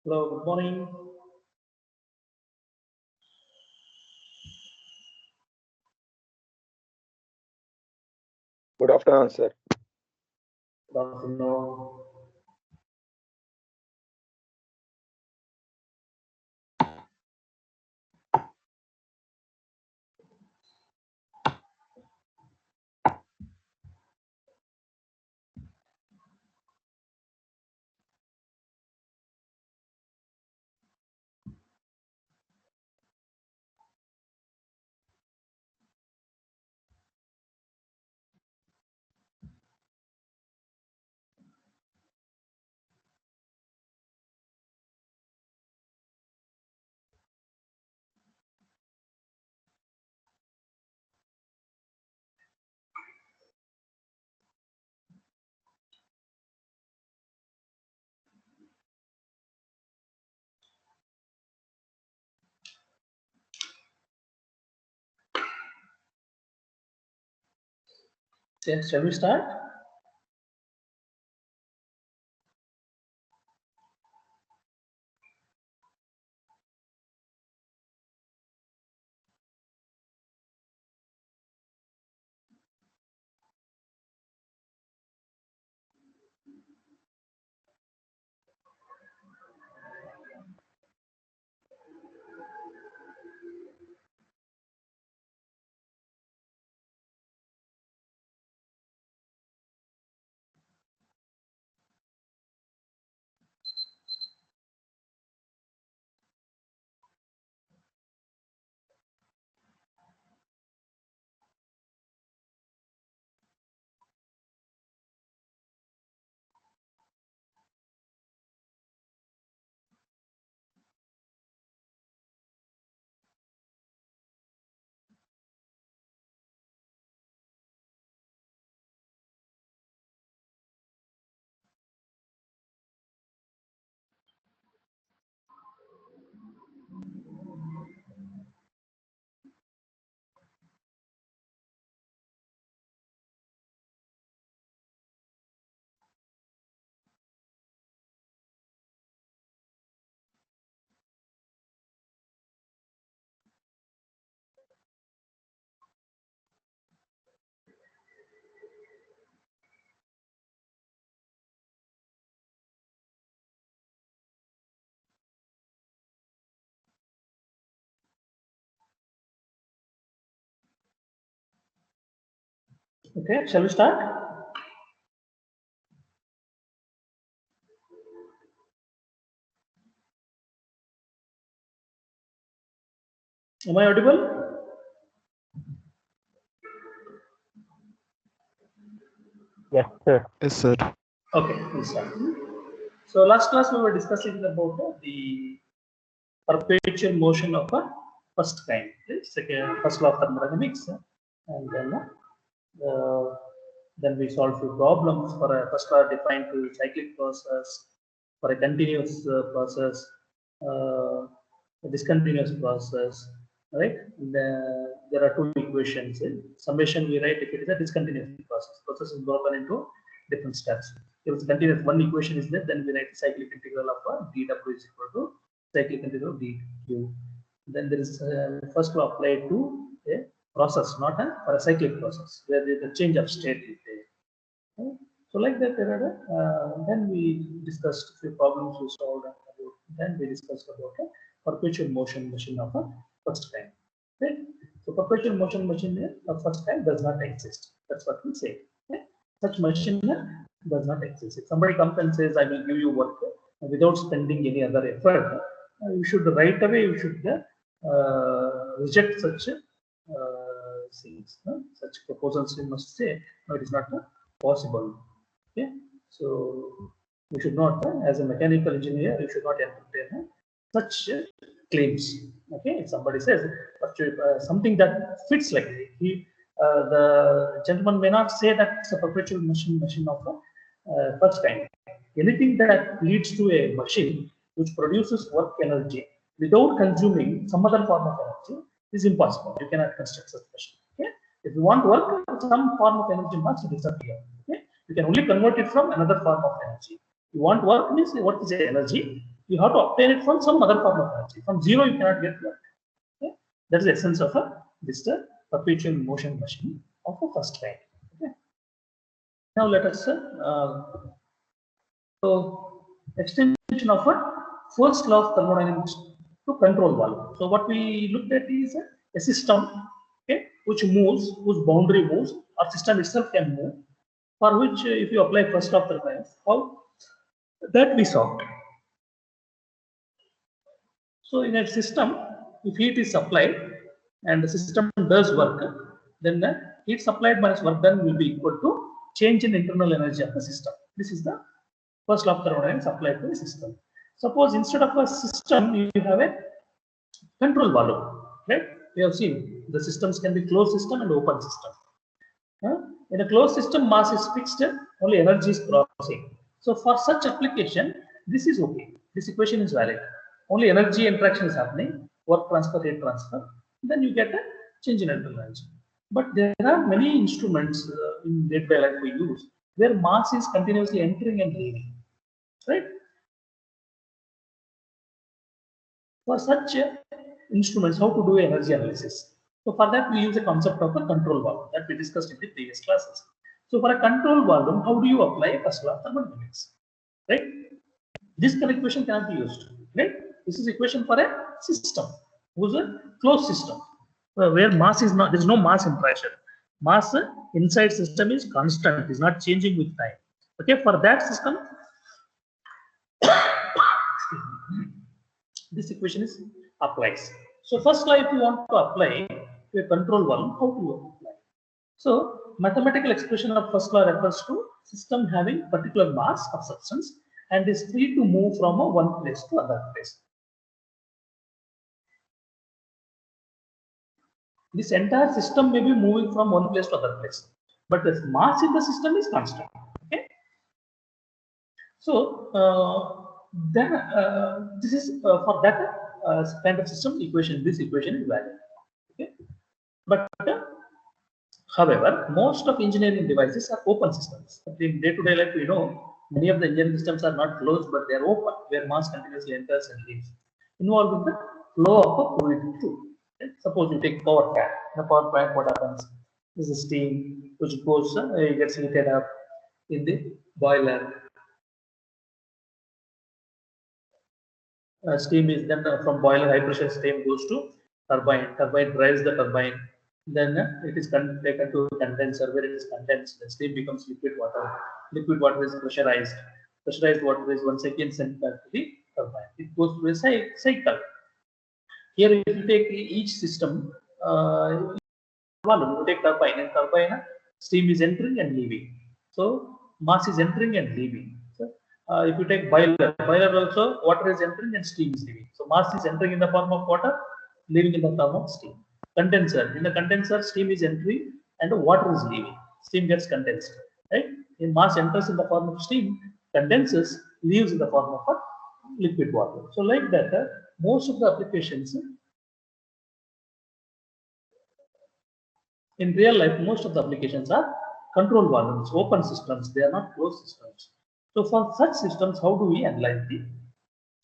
Hello, good morning. Good afternoon, sir. Good afternoon. Yes, shall we start? Okay, shall we start? Am I audible? Yes, sir. Yes, sir. Okay, we'll start. So last class we were discussing about the perpetual motion of a first kind, first law of thermodynamics, uh, then we solve few problems for a first law defined to cyclic process, for a continuous process, a discontinuous process, right? There are two equations. Summation we write if it is a discontinuous process. Process is broken into different steps. If it's continuous, one equation is there, then we write the cyclic integral of dw is equal to cyclic integral dq. Then there is first law applied to a process, not for a cyclic process, where the change of state is there. Okay? So like that, then we discussed a few problems we solved. Then we discussed about a perpetual motion machine of a first kind. Right? So perpetual motion machine of first kind does not exist. That's what we say. Okay? Such machine does not exist. If somebody comes and says, "I will give you work without spending any other effort," you should right away reject such things. Such proposals you must say, no, it is not possible. Okay, so we should not, as a mechanical engineer, you should not entertain such claims. Okay, if somebody says something that fits like the gentleman may not say that it's a perpetual machine of first kind. Anything that leads to a machine which produces work energy without consuming some other form of energy is impossible. You cannot construct such machine. Okay? If you want work, some form of energy must disappear. Okay? You can only convert it from another form of energy. You want work means what is energy? You have to obtain it from some other form of energy. From zero, you cannot get work. Okay? That is the essence of this perpetual motion machine of a first kind. Okay? Now let us so extension of a first law of thermodynamics to control valve. So what we looked at is a system, okay, which moves, whose boundary moves, or system itself can move, for which if you apply first law of thermodynamics, how that we saw. So in a system, if heat is supplied and the system does work, then the heat supplied minus work done will be equal to change in internal energy of the system. This is the first law of thermodynamics applied to the system. Suppose instead of a system, you have a control valve, right? We have seen the systems can be closed system and open system. In a closed system, mass is fixed, only energy is crossing. So for such application, this is okay. This equation is valid. Only energy interaction is happening, work transfer, heat transfer. Then you get a change in internal energy. But there are many instruments in day-to-day life we use where mass is continuously entering and leaving, right? For such instruments, how to do energy analysis? So for that, we use a concept of a control valve that we discussed in the previous classes. So for a control valve, how do you apply first law of thermodynamics? Right? This equation cannot be used. Right? This is equation for a system, who's a closed system, where mass is not, there is no mass interaction. Mass inside system is constant, is not changing with time. Okay, for that system, this equation is applies. So first law, if you want to apply to a control valve, how do you apply? So mathematical expression of first law refers to system having particular mass of substance and is free to move from one place to other place. This entire system may be moving from one place to other place, but the mass in the system is constant. Okay. So this is for that kind of system equation. This equation is valid. Okay. But however, most of engineering devices are open systems. In day-to-day life, we know many of the engineering systems are not closed, but they are open, where mass continuously enters and leaves. Involved with the flow of a fluid too. Right? Suppose you take power plant. In a power plant, what happens? This is steam which goes, gets heated up in the boiler. Steam is then from boiler, high pressure steam goes to turbine. Turbine drives the turbine. Then it is taken to condenser where it is condensed. The steam becomes liquid water. Liquid water is pressurized. Pressurized water is once again sent back to the turbine. It goes through a cycle. Here, if you take each system, you take turbine. In turbine, steam is entering and leaving. So mass is entering and leaving. So, if you take boiler, also water is entering and steam is leaving. So mass is entering in the form of water, leaving in the form of steam. Condenser, in the condenser, steam is entering and water is leaving. Steam gets condensed, right? In mass enters in the form of steam, condenses, leaves in the form of a liquid water. So like that, most of the applications in real life, most of the applications are control volumes, open systems. They are not closed systems. So for such systems, how do we analyze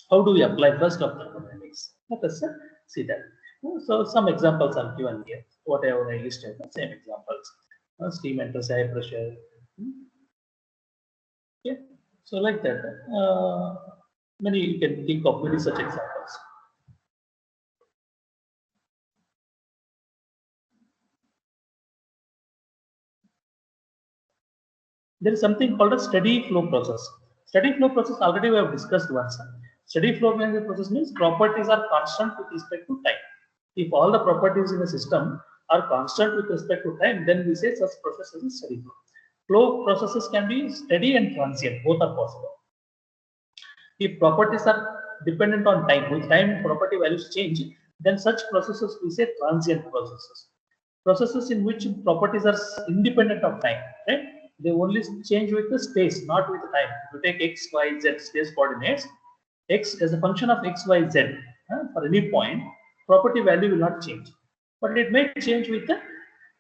how do we apply first of thermodynamics? Let us see that. So some examples are given here. Whatever I listed, the same examples. Steam enters high pressure. Okay. So like that, many you can think of many such examples. There is something called a steady flow process. Steady flow process already we have discussed once. Steady flow process means properties are constant with respect to time. If all the properties in the system are constant with respect to time, then we say such process is a steady flow. Flow processes can be steady and transient, both are possible. If properties are dependent on time, with time property values change, then such processes we say transient processes. Processes in which properties are independent of time, right? They only change with the space, not with the time. If you take x, y, z space coordinates, x as a function of x, y, z for any point, property value will not change, but it may change with the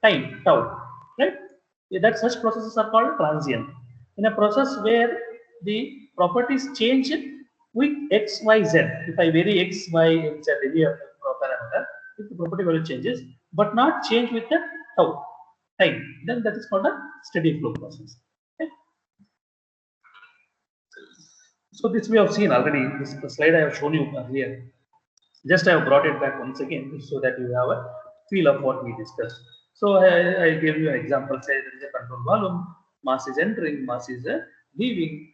time tau, right? That such processes are called transient. In a process where the properties change with x, y, z. If I vary x, y, z any of the parameter, if the property value changes, but not change with the tau time, then that is called a steady flow process. Okay? So this we have seen already. This slide I have shown you earlier. Just I have brought it back once again so that you have a feel of what we discussed. So I gave you an example. Say there is a control volume, mass is entering, mass is leaving.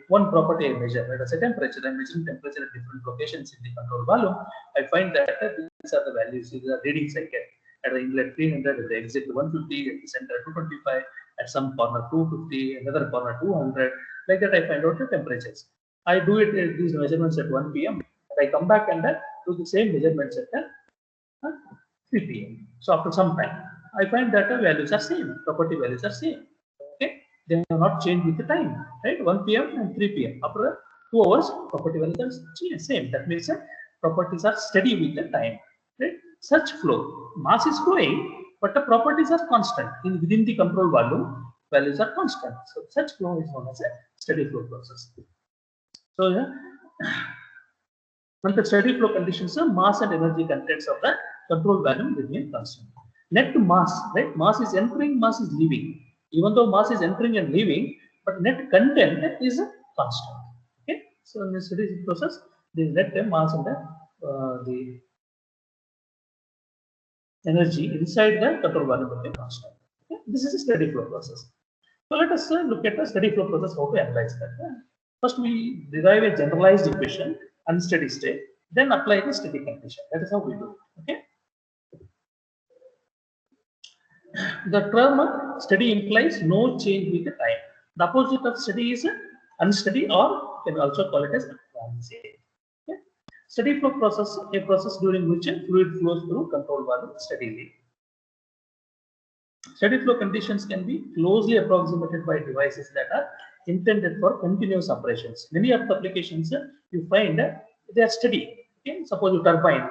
One property I measure. Let us say temperature. I'm measuring temperature at different locations in the control volume. I find that these are the values. These are readings I get at the inlet 300, at the exit 150, at the center 225, at some corner 250, another corner 200. Like that, I find out the temperatures. I do it these measurements at 1 p.m. I come back and do the same measurements at 3 p.m. So after some time, I find that the values are same, property values are same. Okay, they are not changed with the time, right? 1 p.m. and 3 p.m. After 2 hours, property values are same. That means properties are steady with the time, right? Such flow, mass is flowing, but the properties are constant. Within the control volume, values are constant. So such flow is known as a steady flow process. So yeah. Under steady flow conditions, the mass and energy contents of the control volume remain constant. Net mass, right? Mass is entering, mass is leaving. Even though mass is entering and leaving, but net content is constant. Okay. So in the steady process, the net mass and the energy inside the control volume will be constant. Okay. This is a steady flow process. So let us look at the steady flow process, how to analyze that. First, we derive a generalized equation, unsteady state, then apply the steady condition. That is how we do it. Okay. The term steady implies no change with the time. The opposite of steady is unsteady, or you can also call it as transient. Okay. Steady flow process, a process during which a fluid flows through control volume steadily. Steady flow conditions can be closely approximated by devices that are intended for continuous operations. Many of the applications you find they are steady. Okay? Suppose you turbine,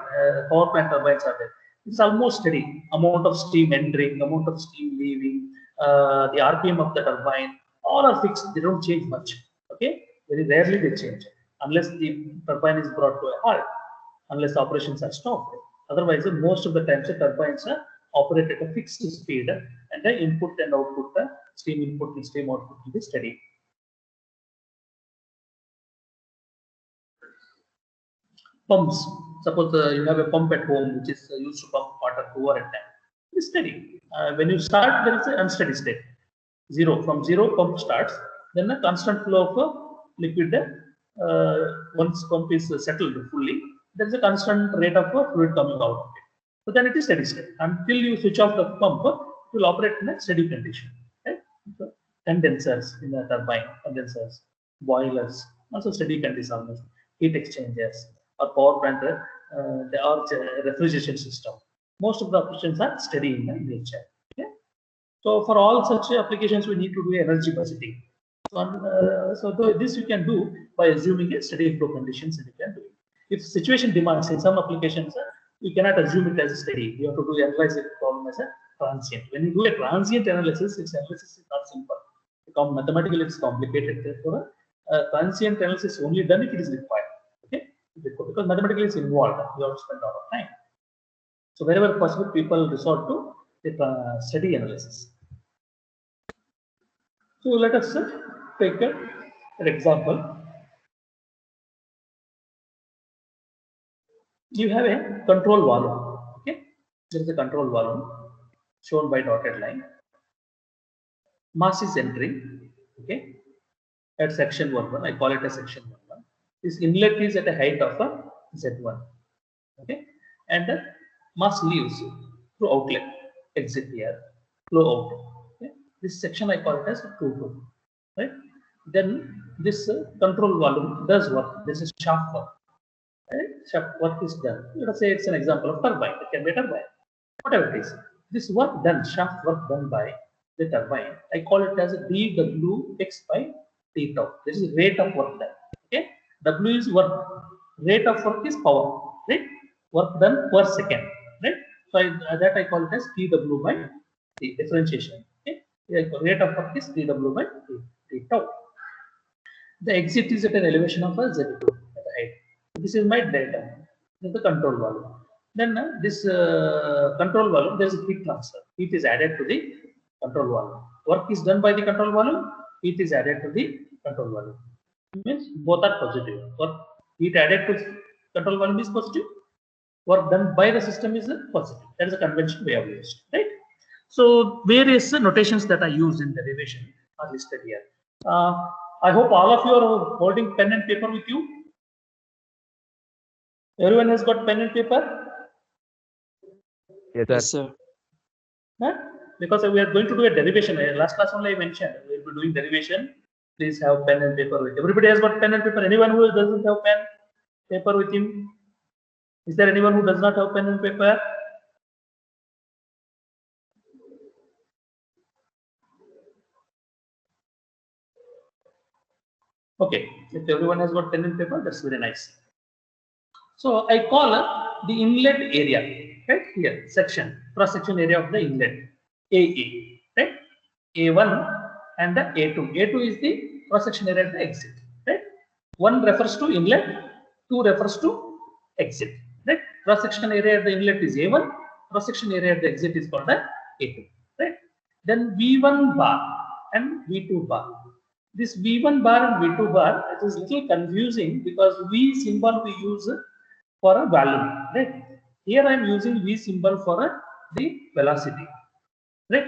power plant turbines are there. It's almost steady. Amount of steam entering, amount of steam leaving, the RPM of the turbine, all are fixed. They don't change much. Okay, very rarely they change unless the turbine is brought to a halt, unless operations are stopped. Otherwise, most of the times the turbines operate at a fixed speed, and the input and output, the steam input and steam output will be steady. Pumps. Suppose you have a pump at home which is used to pump water over a time. It's steady. When you start, there is an unsteady state. Zero. From zero, pump starts. Then a constant flow of liquid. Once pump is settled fully, there is a constant rate of fluid coming out of it. So then it is steady state. Until you switch off the pump, it will operate in a steady condition. Right? So condensers in the turbine, condensers, boilers, also steady conditions, heat exchangers, or power plant, they are refrigeration system. Most of the operations are steady in nature. Okay? So for all such applications, we need to do energy budgeting. So this you can do by assuming a steady flow conditions, and you can do it. If situation demands, in some applications, you cannot assume it as steady. You have to do analyze the problem as a transient. When you do a transient analysis, its analysis is not simple. Mathematically, it's complicated. Therefore, transient analysis is only done if it is required. Okay, because mathematically it's involved. You have to spend a lot of time. So wherever possible, people resort to the steady analysis. So let us take an example. You have a control volume. Okay, there is a control volume shown by dotted line. Mass is entering. Okay, at section 1, I call it a section 1. This inlet is at a height of Z1. Okay, and the mass leaves through outlet, exit here, flow out. Okay? This section I call it as 2. Right? Then this control volume does work. This is shaft work. Right? Shaft work is done. Let us say it's an example of turbine. It can be a turbine. Whatever it is. This work done, shaft work done by the turbine, I call it as dWx by T tau. This is rate of work done. Okay? W is work. Rate of work is power. Right? Work done per second. Right? So that I call it as dW by T, differentiation. Okay? The rate of work is dW by T tau. The exit is at an elevation of Z2. right? This is my data. This is the control volume. Then this control volume, there is a heat transfer. Heat is added to the control volume. Work is done by the control volume. Heat is added to the control volume. Means both are positive. Work heat added to control volume is positive. Work done by the system is positive. That is a convention we have used, right? So various notations that are used in derivation are listed here. I hope all of you are holding pen and paper with you. Everyone has got pen and paper? Yes, sir. Huh? Because we are going to do a derivation. Last class only I mentioned we will be doing derivation. Please have pen and paper with you. Everybody has got pen and paper. Anyone who doesn't have pen, paper with him? Is there anyone who does not have pen and paper? Okay, if everyone has got pen and paper, that's very nice. So I call the inlet area, right here, section, cross section area of the inlet, AA, right? A1 and the A2. A2 is the cross section area of the exit, right? One refers to inlet, two refers to exit, right? Cross section area of the inlet is A1, cross section area of the exit is called the A2, right? Then V1 bar and V2 bar. This V1 bar and V2 bar, it is little confusing because V symbol we use for a volume, right? Here I am using V symbol for the velocity, right?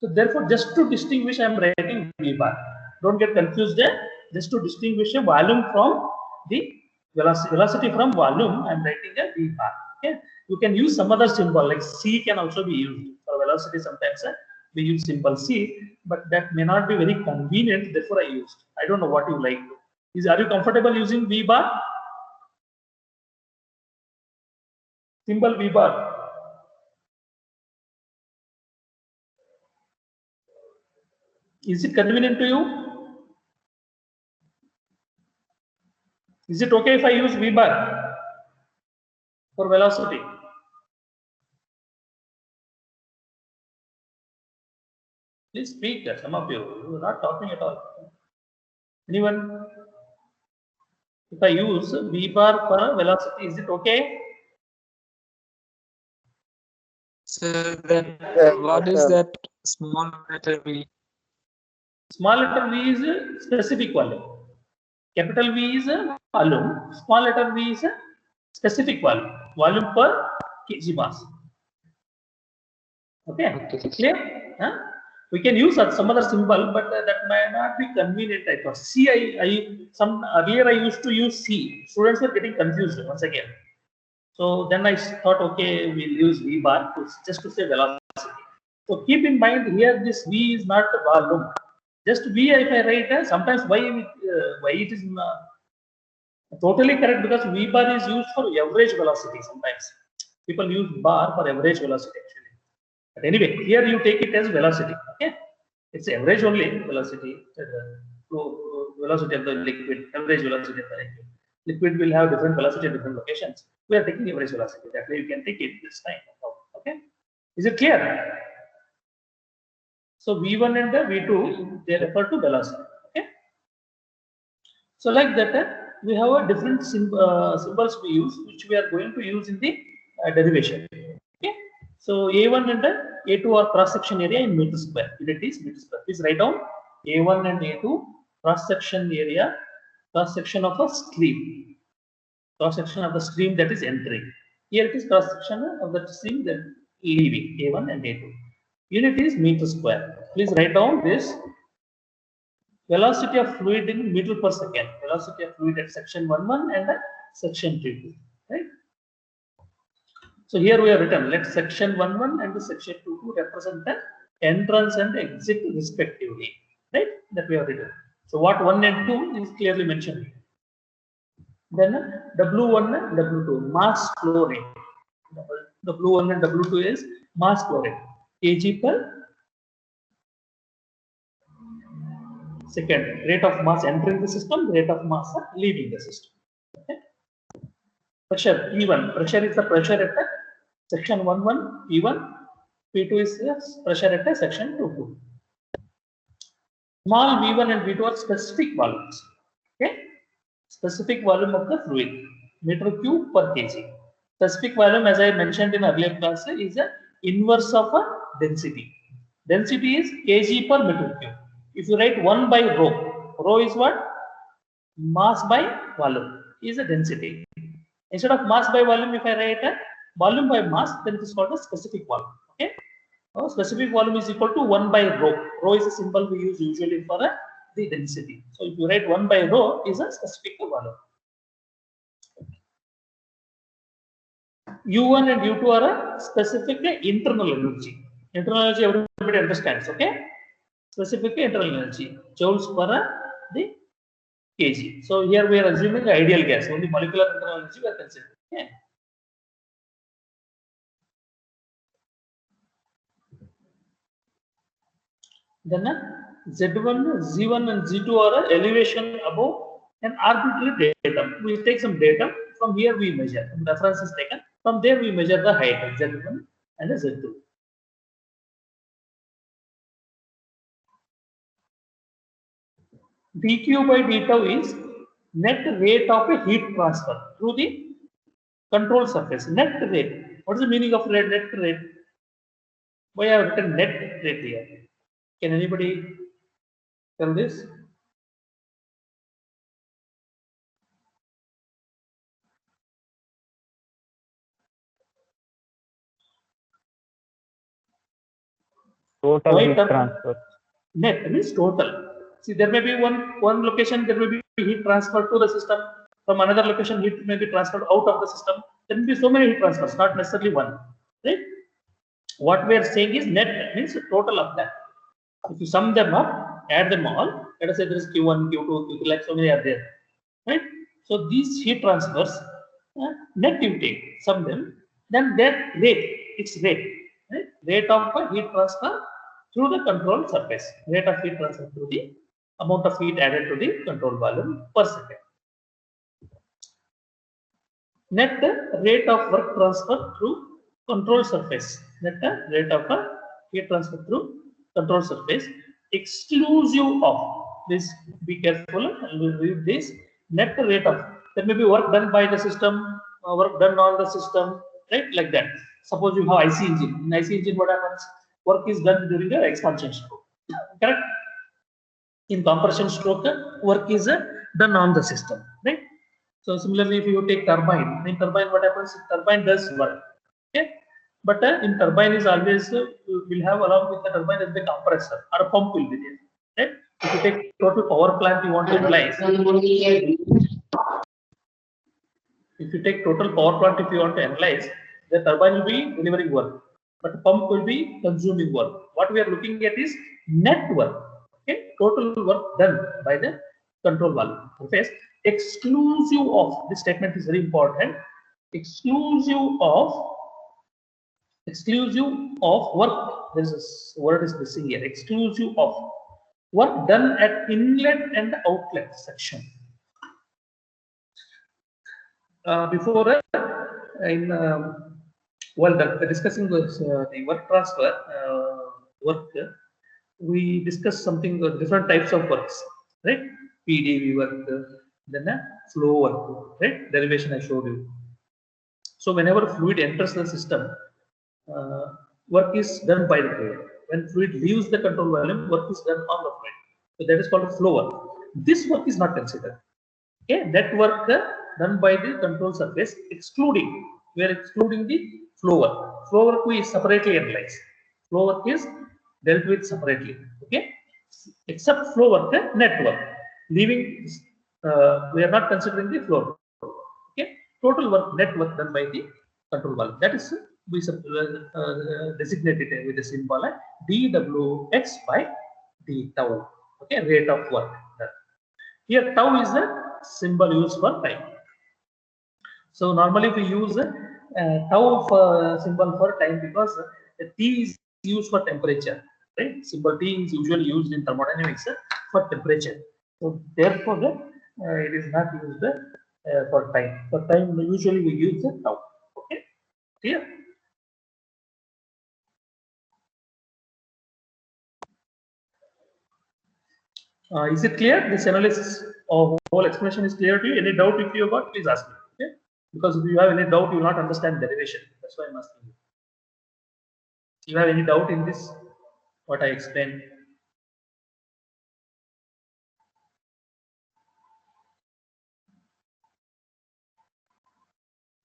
So therefore, just to distinguish, I am writing V bar. Don't get confused there. Just to distinguish a volume from the velocity from volume, I am writing a V bar. Okay, you can use some other symbol like C can also be used for velocity. Sometimes we use symbol C, but that may not be very convenient. Therefore, I used. I don't know what you like. Are you comfortable using V bar? Symbol V bar. Is it convenient to you? Is it okay if I use V bar for velocity? Please speak, some of you. You are not talking at all. Anyone? If I use V bar for velocity, is it okay? So then, what is that small letter V? Small letter V is a specific volume. Capital V is a volume. Small letter V is a specific volume. Volume per kg mass. Okay. Clear? Huh? We can use some other symbol, but that may not be convenient. I thought C. Earlier I used to use C. Students were getting confused once again. So then I thought, okay, we'll use V bar just to say velocity. So keep in mind here, this V is not the volume. Just V, if I write, sometimes why it is totally correct, because V bar is used for average velocity. Sometimes people use bar for average velocity actually. But anyway, here you take it as velocity. Okay, it's average only velocity. Velocity of the liquid, average velocity of the liquid. Liquid will have different velocity at different locations. We are taking average velocity. That way you can take it this time. Okay, is it clear? So V1 and the V2, they refer to velocity. Okay. So like that, we have a different symbols we use, which we are going to use in the derivation. Okay. So A1 and A2 are cross section area in meter square. Unit is meter square. Please write down A1 and A2 cross section area, cross section of a stream, cross section of the stream that is entering. Here it is cross section of the stream that leaving, A1 and A2. Unit is meter square. Please write down this. Velocity of fluid in meter per second. Velocity of fluid at section 11 and section 22. Right? So here we have written, let section 11 and the section 22 represent the entrance and exit respectively. Right? That we have written. So what 1 and 2 is clearly mentioned. Then W1 and W2, mass flow rate. W1 and W2 is mass flow rate. kg per second. Rate of mass entering the system, rate of mass leaving the system. Okay. Pressure P1. Pressure is the pressure at the section 11 P1. P2 is the pressure at the section 22. Small V1 and V2 are specific volumes. Okay. specific volume of the fluid, meter cube per kg. Specific volume, as I mentioned in earlier class, is a inverse of a density. Density is kg per meter cube. If you write 1 by rho, rho is what? Mass by volume is a density. Instead of mass by volume, if I write a volume by mass, then it is called a specific volume. Okay. Specific volume is equal to 1 by rho. Rho is a symbol we use usually for the density. So if you write 1 by rho is a specific volume. U1 and U2 are a specific internal energy. Internal energy everybody understands. Okay. Specific internal energy, joules per the kg. So here we are assuming ideal gas. Only molecular internal energy we are considering. Okay. Then Z1, Z1 and Z2 are elevation above an arbitrary datum. We take some data from here we measure. Reference is taken. From there we measure the height of Z1 and Z2. dq by d tau is net rate of a heat transfer through the control surface. Net rate. What is the meaning of net rate? Why I have written net rate here? Can anybody tell this? Total Why heat transfer. Net means total. See, there may be one location, there may be heat transferred to the system. From another location, heat may be transferred out of the system. There may be so many heat transfers, not necessarily one. Right? What we are saying is net means total of that. If you sum them up, add them all, let us say there is Q1, Q2, Q3, like so many are there. Right? So these heat transfers, net you take, sum them, then their rate, its rate, right? Rate of heat transfer through the control surface, rate of heat transfer through the amount of heat added to the control volume per second. Net rate of work transfer through control surface. Net rate of heat transfer through control surface exclusive of, please be careful and read this, net rate of, there may be work done by the system, work done on the system, right, like that. Suppose you have IC engine. In IC engine what happens? Work is done during the expansion stroke, correct? In compression stroke, work is done on the system, right? So similarly, if you take turbine, in turbine what happens? Turbine does work, okay? But in turbine is always will have along with the turbine as the compressor or a pump will be there, right? If you take total power plant you want to analyze, if you take total power plant if you want to analyze, the turbine will be delivering work, but the pump will be consuming work. What we are looking at is net work, okay? Total work done by the control valve surface, exclusive of, this statement is very important, exclusive of work, this word is missing here, exclusive of work done at inlet and outlet section. Before while discussing this, the work transfer work, we discussed something different types of works, right? PDV work, then flow work, right? Derivation I showed you. So whenever fluid enters the system, work is done by the fluid. When fluid leaves the control volume, work is done on the fluid. So that is called flow work. This work is not considered. Okay, that work done by the control surface, excluding, we are excluding the flow work. Flow work we separately analyze. Flow work is dealt with separately. Okay, except flow work, net work. Leaving, we are not considering the flow work. Okay, total work, net work done by the control valve. That is we designated with the symbol dWx by d tau. Okay, rate of work done. Here tau is the symbol used for time. So normally we use tau symbol for time because T is used for temperature, right? Symbol T is usually used in thermodynamics for temperature. So therefore it is not used for time. For time usually we use tau. Okay, clear? Is it clear, this analysis Or whole explanation is clear to you? Any doubt if you have got, please ask me. Okay? Because if you have any doubt, you will not understand derivation. That's why I'm asking you. Do you have any doubt in this? What I explained?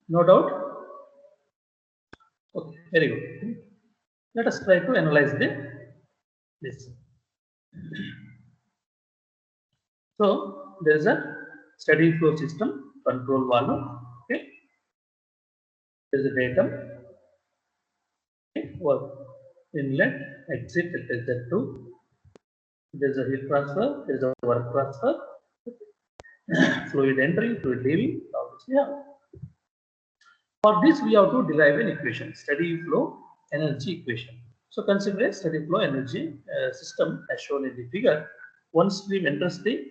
No doubt? Okay, very good. Let us try to analyze this. So there is a steady flow system, control valve. Okay, there is a datum. Okay, work inlet, exit, it is Z2. There is a heat transfer, there is a work transfer, fluid entering, fluid leaving. All this we have. For this, we have to derive an equation, steady flow energy equation. So consider a steady flow energy system as shown in the figure. One stream enters the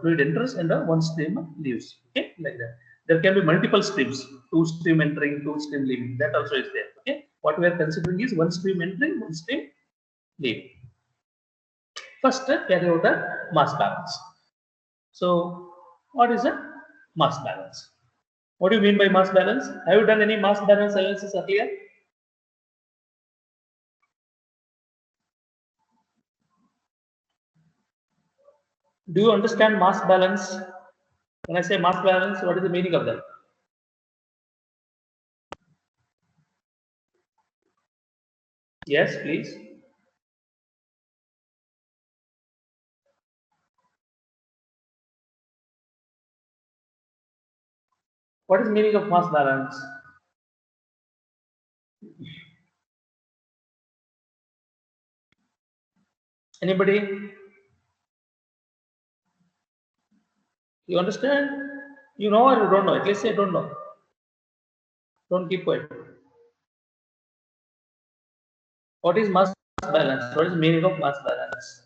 fluid enters and one stream leaves. Okay, like that. There can be multiple streams, two stream entering, two stream leaving. That also is there. Okay, what we are considering is one stream entering, one stream leaving. First, carry out a mass balance. So, what is a mass balance? What do you mean by mass balance? Have you done any mass balance analysis earlier? Do you understand mass balance? When I say mass balance, what is the meaning of that? Yes, please. What is the meaning of mass balance? Anybody? You understand? You know or you don't know? At least say don't know. Don't keep quiet. What is mass balance? What is the meaning of mass balance?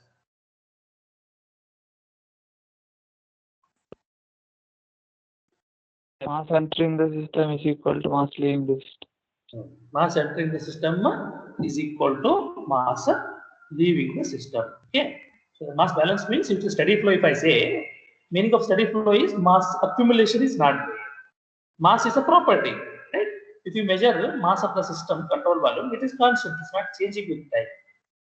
Mass entering the system is equal to mass leaving the system. Mass entering the system is equal to mass leaving the system. Okay. So the mass balance means it's a steady flow. If I say, meaning of steady flow is mass accumulation is not there. Mass is a property, right? If you measure mass of the system control volume, it is constant. It's not changing with time.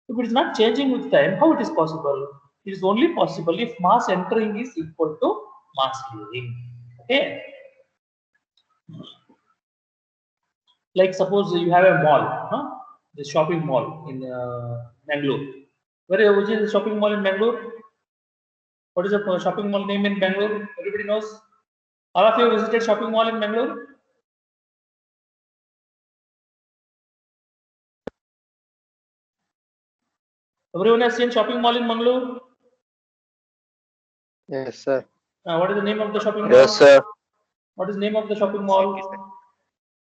If it is not changing with time, how it is possible? It is only possible if mass entering is equal to mass leaving. Okay. Like suppose you have a mall, huh? The shopping mall in Bangalore. Which is the shopping mall in Bangalore? What is the shopping mall name in Bangalore? Everybody knows. All of you visited shopping mall in Bangalore? Everyone has seen shopping mall in Bangalore? Yes, sir. What is the name of the shopping mall? Yes, sir. What is the name of the shopping mall?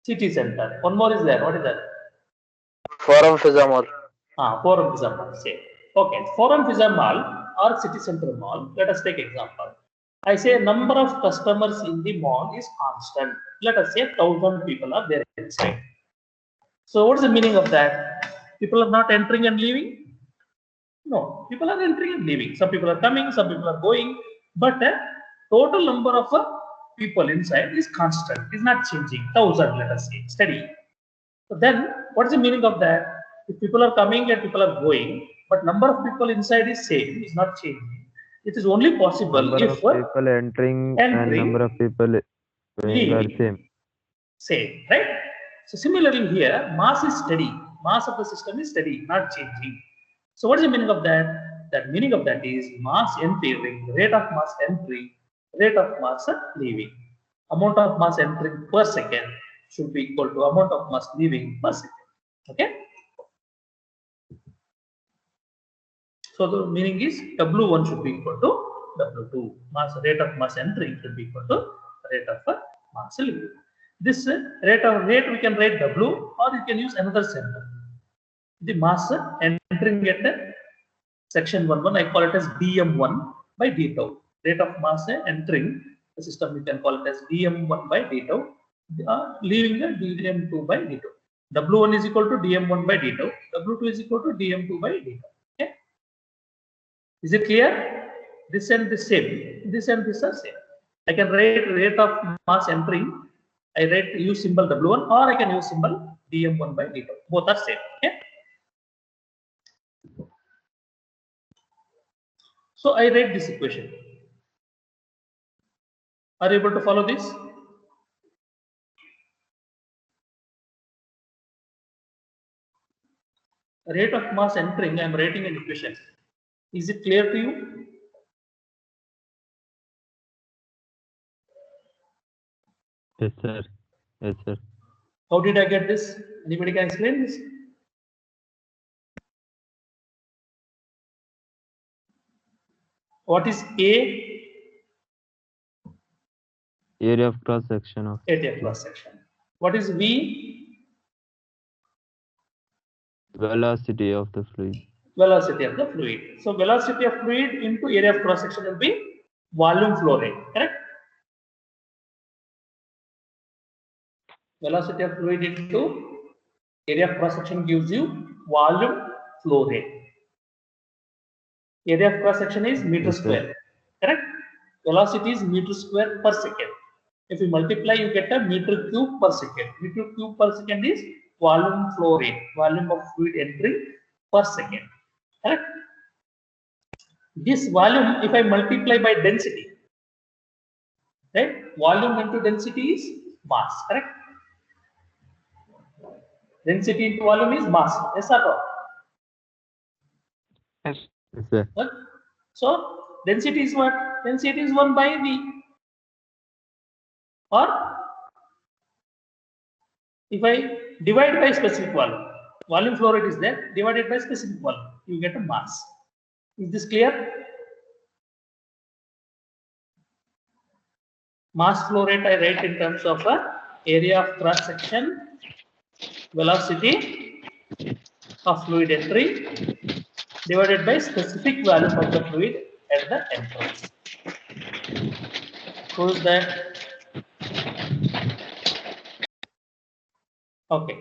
City Center. One more is there. What is that? Forum Fizza Mall. Forum Fizza Mall. Say. Okay. Forum Fizza Mall or City Center Mall. Let us take example. I say number of customers in the mall is constant. Let us say 1,000 people are there inside. So what is the meaning of that? People are not entering and leaving? No, people are entering and leaving. Some people are coming, some people are going, but the total number of people inside is constant, is not changing. 1,000, let us say, steady. So then, what is the meaning of that? If people are coming and people are going, but number of people inside is same, is not changing. It is only possible Number if of people entering and number of people going are same. Same, right? So similarly here, mass is steady. Mass of the system is steady, not changing. So what is the meaning of that? That meaning of that is mass entering, rate of mass entry, rate of mass leaving. Amount of mass entering per second should be equal to amount of mass leaving per second. Okay? So the meaning is W1 should be equal to W2. Mass rate of mass entering should be equal to rate of mass leaving. This rate we can write W, or you can use another symbol. The mass entering at section 1 I call it as dm1 by d tau. Rate of mass entering the system we can call it as dm1 by d tau, leaving the dm2 by d tau. W1 is equal to dm1 by d tau. W2 is equal to dm2 by d tau. Okay. Is it clear? This and the same. this and this are same. I can write rate of mass entering. I write use symbol W1 or I can use symbol dm1 by d2. Both are same. Okay. So I write this equation. Are you able to follow this? Rate of mass entering, I am writing an equation. Is it clear to you? Yes, sir. Yes, sir. How did I get this? Anybody can explain this? What is A? Area of cross section of. Area cross section. What is V? Velocity of the fluid. Velocity of the fluid. So velocity of fluid into area of cross section will be volume flow rate. Correct? Velocity of fluid into area of cross section gives you volume flow rate. Area of cross section is meter Yes, sir. square. Correct? Velocity is meter square per second. If you multiply, you get a meter cube per second. Meter cube per second is volume flow rate, volume of fluid entering per second. Correct? This volume, if I multiply by density, right? Volume into density is mass. Correct? Density into volume is mass. Yes or no? Yes. Yes, sir. What? So density is what? Density is 1 by V. Or if I divide by specific volume flow rate is there, divided by specific volume, you get a mass. Is this clear? Mass flow rate I write in terms of a area of cross section, velocity of fluid entry divided by specific volume of the fluid at the entrance. Who is that? Okay.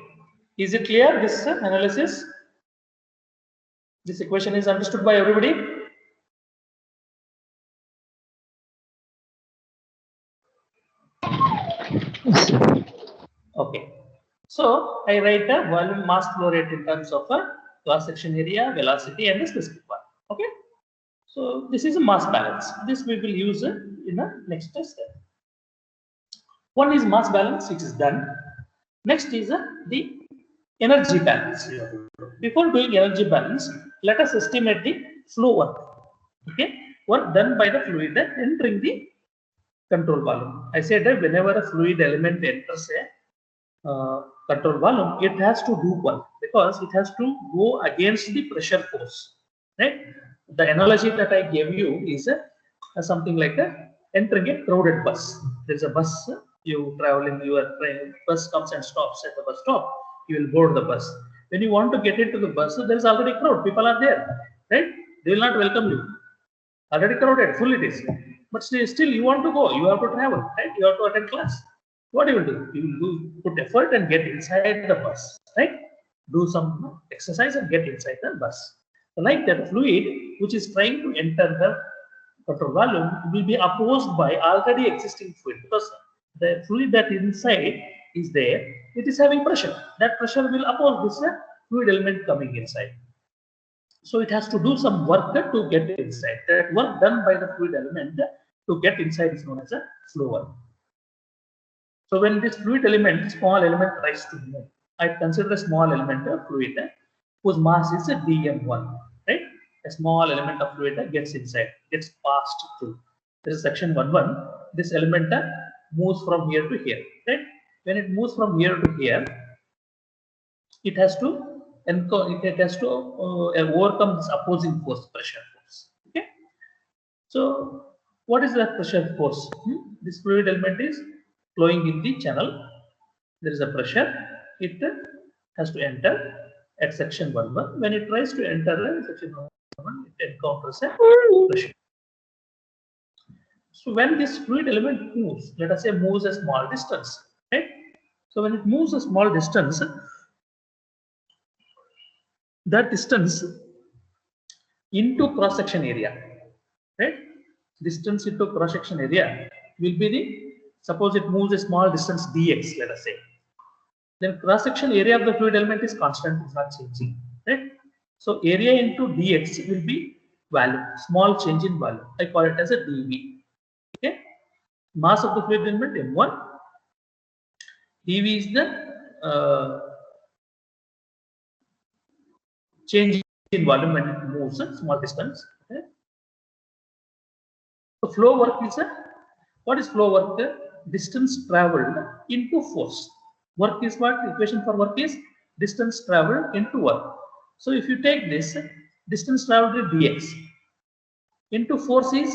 Is it clear, this analysis? This equation is understood by everybody? Okay. So I write a volume mass flow rate in terms of a cross section area, velocity, and the specific one. Okay. So this is a mass balance. This we will use in the next step. One is mass balance, which is done. Next is the energy balance. Before doing energy balance, let us estimate the flow work. Okay, work done by the fluid entering the control volume. I said that whenever a fluid element enters a control volume, it has to do work because it has to go against the pressure force. Right. The analogy that I gave you is something like entering a crowded bus. There is a bus. You travel in your train, bus comes and stops at the bus stop. You will board the bus. When you want to get into the bus, there is already a crowd. People are there, right? They will not welcome you. Already crowded, full it is. But still you want to go. You have to travel, right? You have to attend class. What you will do? You will put effort and get inside the bus, right? Do some exercise and get inside the bus. Like that, fluid which is trying to enter the control volume will be opposed by already existing fluid because the fluid that inside is there, it is having pressure. That pressure will oppose this fluid element coming inside. So it has to do some work to get inside. That work done by the fluid element to get inside is known as a flow work. So when this fluid element, small element tries to move, I consider a small element of fluid whose mass is a dm1, right? A small element of fluid gets inside, gets passed through. This is section 1.1. This element moves from here to here, right? When it moves from here to here, it has to overcome this opposing force, pressure force. Okay. So what is that pressure force? This fluid element is flowing in the channel. There is a pressure. It has to enter at section 1.1. When it tries to enter section 1.1, it encounters a pressure. So when this fluid element moves, let us say moves a small distance, right? So when it moves a small distance, that distance into cross section area, right? distance into cross section area will be the, suppose it moves a small distance dx, let us say, then cross section area of the fluid element is constant, is not changing, right? So area into dx will be volume, small change in volume. I call it as a dv. Okay, mass of the fluid element m1, dv is the change in volume when it moves a small distance. Okay. So flow work is a, what is flow work? Distance traveled into force. Work is what? Equation for work is distance traveled into work. So if you take this, distance traveled is dx into force is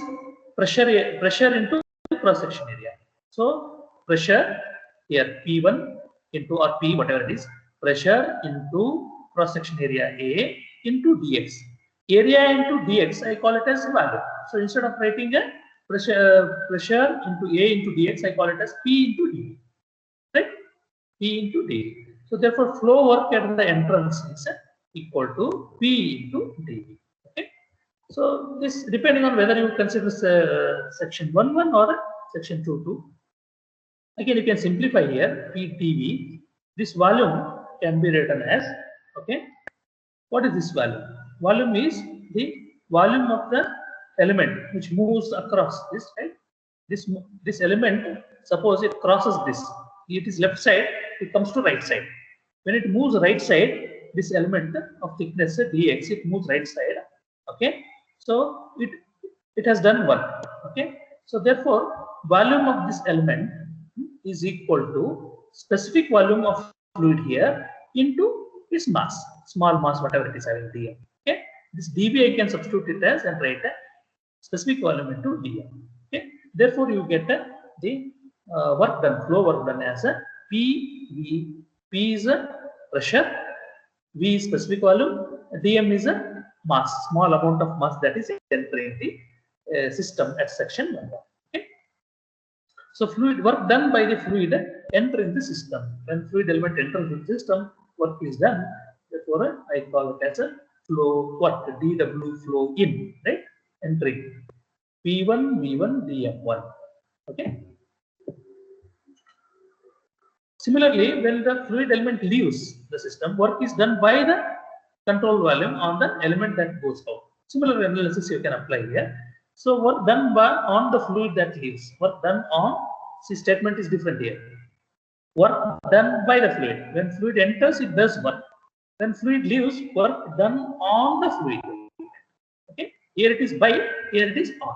pressure into cross section area. So pressure here P1 into, or P whatever it is, pressure into cross section area A into dx. Area into dx I call it as value. So instead of writing a pressure into A into dx, I call it as P into d, right? P into d. So therefore flow work at the entrance is equal to P into d. Okay. So this depending on whether you consider section 1.1 or section 2.2. Again, you can simplify here PTV. This volume can be written as, okay, what is this volume? Volume is the volume of the element which moves across this, right? This element, suppose it crosses this, it is left side, it comes to right side. When it moves right side, this element of thickness dx, it moves right side. Okay, so it has done work. Okay, so therefore volume of this element is equal to specific volume of fluid here into its mass, small mass, whatever it is having dm. Okay, this dv I can substitute it as and write a specific volume into dm. Okay, therefore you get the work done, flow work done as a PV. P is a pressure, V is specific volume, dm is a mass, small amount of mass that is entering the system at section 1. Okay. So fluid work done by the fluid enter in the system. When fluid element enters the system, work is done. Therefore, I call it as a flow work, dw flow in, right? Entering P1, V1, dm1. Okay. Similarly, when the fluid element leaves the system, work is done by the control volume on the element that goes out. Similar analysis you can apply here. So work done by on the fluid that leaves. Work done on, see statement is different here. Work done by the fluid. When fluid enters, it does work. When fluid leaves, work done on the fluid. Okay. Here it is by, here it is on.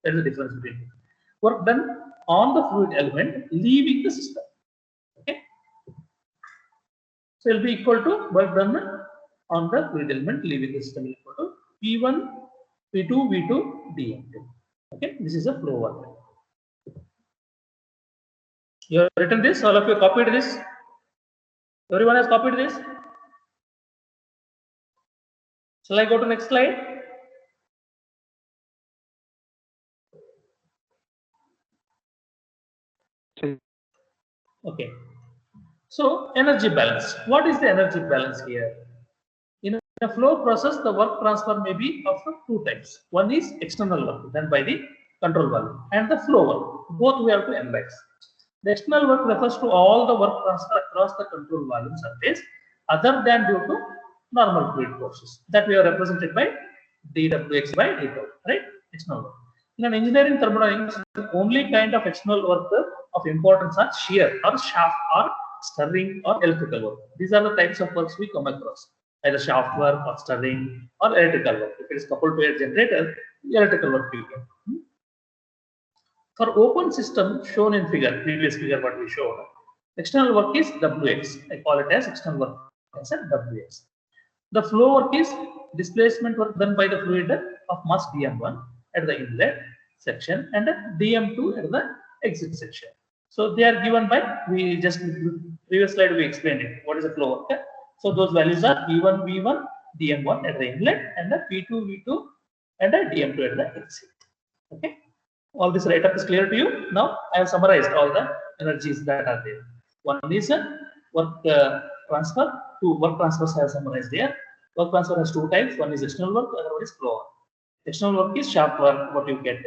That is the difference between it. Work done on the fluid element leaving the system. Okay. So it will be equal to work done on the fluid element leaving the system equal to P1, P2, V2, dm2. Okay, this is a flow work. You have written this, all of you copied this. Everyone has copied this. Shall I go to next slide? Okay. So energy balance. What is the energy balance here? In a flow process, the work transfer may be of two types. One is external work done by the control valve and the flow work. Both we have to analyze. The external work refers to all the work transfer across the control volume surface other than due to normal fluid forces that we are represented by dwx by dw, right? External work. In an engineering thermodynamics, the only kind of external work of importance are shear or shaft or stirring or electrical work. These are the types of works we come across, either shaft work or stirring or electrical work. If it is coupled to a generator, electrical work you get. For open system shown in figure, previous figure what we showed, external work is Wx. I call it as external work as a Wx. The flow work is displacement work done by the fluid of mass dm1 at the inlet section and dm2 at the exit section. So they are given by, we just previous slide we explained it. What is the flow work? So those values are v1, v1, dm1 at the inlet and p2, v2 and dm2 at the exit. Okay. All this write up is clear to you. Now I have summarized all the energies that are there. One is work transfer. Two work transfers I have summarized there. Work transfer has two types. One is external work, other one is flow work. External work is shaft work, what you get.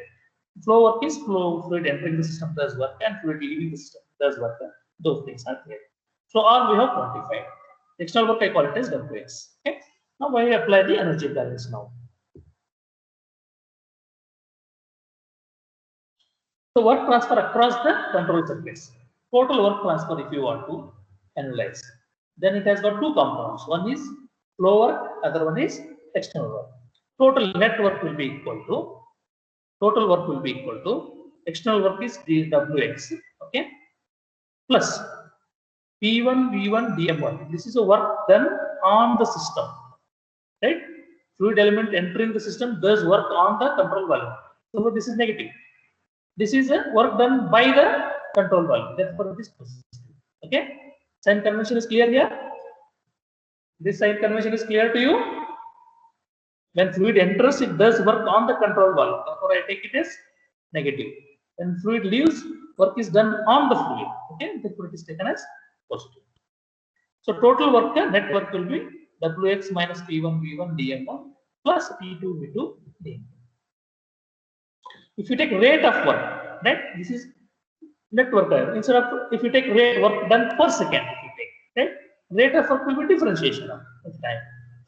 Flow work is fluid entering the system does work and fluid leaving the system does work. Those things are clear. So R we have quantified. External work I call it as Ws. Okay. Now I apply the energy balance now. So work transfer across the control surface. Total work transfer if you want to analyze. Then it has got two components. One is flow work, other one is external work. Total net work will be equal to external work is dWx, okay, plus P1 V1 dm1. This is a work done on the system, right? Fluid element entering the system does work on the control valve. So this is negative. This is a work done by the control valve. Therefore, it is positive. Okay. Sign convention is clear here. This sign convention is clear to you. When fluid enters, it does work on the control valve. Therefore, I take it as negative. When fluid leaves, work is done on the fluid. Okay, therefore it is taken as positive. So total work, net work will be Wx minus P1 V1 dm1 plus P2 V2 dm1. If you take rate of work, right? This is net work. Instead of if you take rate work done per second, if you take right, rate of work will be differentiation of time.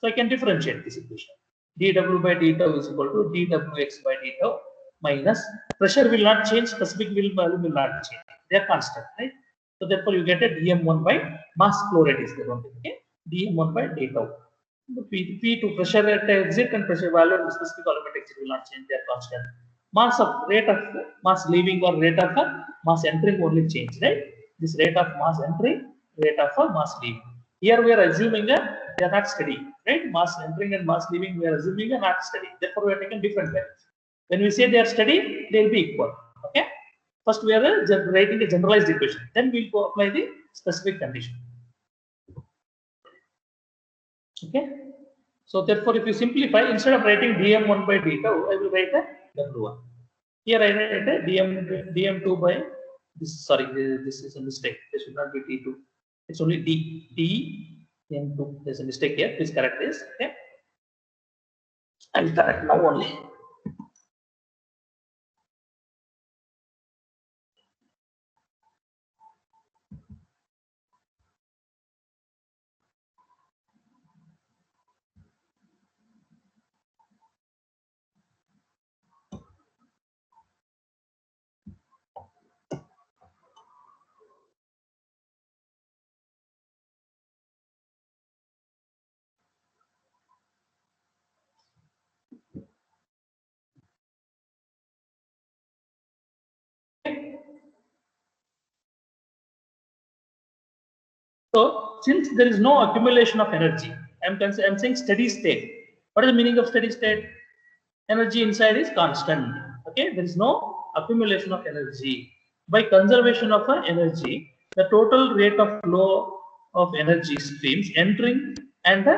So I can differentiate this equation. dW by d tau is equal to dWx by d tau minus pressure will not change, specific value will not change. They are constant, right? So therefore you get a dm1 by mass flow rate is there only. Okay, dm1 by d tau. P2 pressure at exit and pressure value of the specific volumetric exit will not change. They are constant. Mass of rate of mass leaving or rate of mass entering only change, right? This rate of mass entering, rate of mass leaving. Here we are assuming that they are not steady, right? Mass entering and mass leaving we are assuming are not steady. Therefore, we are taking different values. When we say they are steady, they will be equal. Okay. First, we are writing a generalized equation. Then we will go apply the specific condition. Okay. So therefore, if you simplify, instead of writing dm1 by d tau, I will write a w1. Here I write a dm2 by this. Sorry, this is a mistake. This should not be t2. It's only dm2. There's a mistake here. Please correct this. Okay. I will correct now only. So, since there is no accumulation of energy, I'm saying steady state. What is the meaning of steady state? Energy inside is constant. Okay, there is no accumulation of energy. By conservation of energy, the total rate of flow of energy streams entering and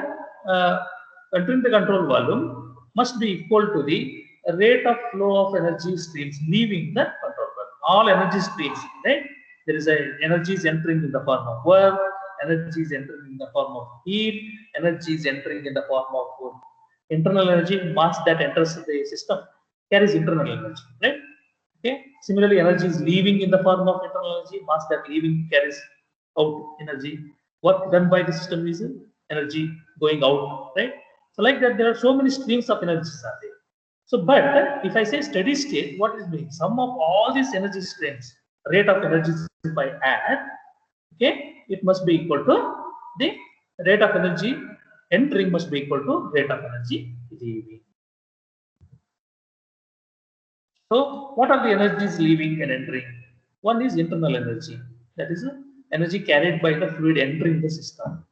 entering the control volume must be equal to the rate of flow of energy streams leaving the control volume. All energy streams, right? There is energy is entering in the form of work, energy is entering in the form of heat, energy is entering in the form of internal energy. Mass that enters the system carries internal energy, right? Okay. Similarly, energy is leaving in the form of internal energy. Mass that leaving carries out energy. Work done by the system is energy going out, right? So like that, there are so many streams of energies are there. So, but if I say steady state, what is mean? Sum of all these energy streams, rate of energy if I add, okay, it must be equal to the rate of energy entering must be equal to rate of energy leaving. So, what are the energies leaving and entering? One is internal energy, that is energy carried by the fluid entering the system,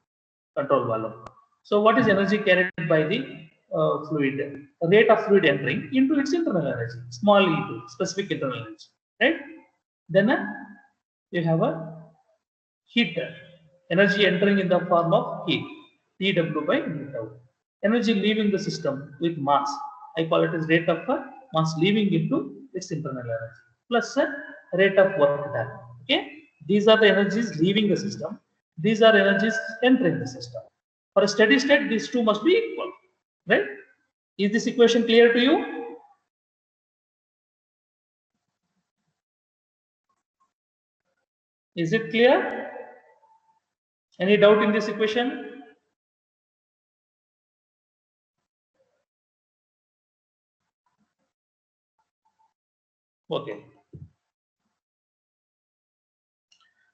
control valve. So, what is energy carried by the fluid? Rate of fluid entering into its internal energy, small e2, specific internal energy, right? Then you have a heat, energy entering in the form of heat, dW by d tau. Energy leaving the system with mass, I call it as rate of mass leaving into its internal energy, plus rate of work done. Okay, these are the energies leaving the system. These are energies entering the system. For a steady state, these two must be equal, right? Is this equation clear to you? Is it clear? Any doubt in this equation? Okay.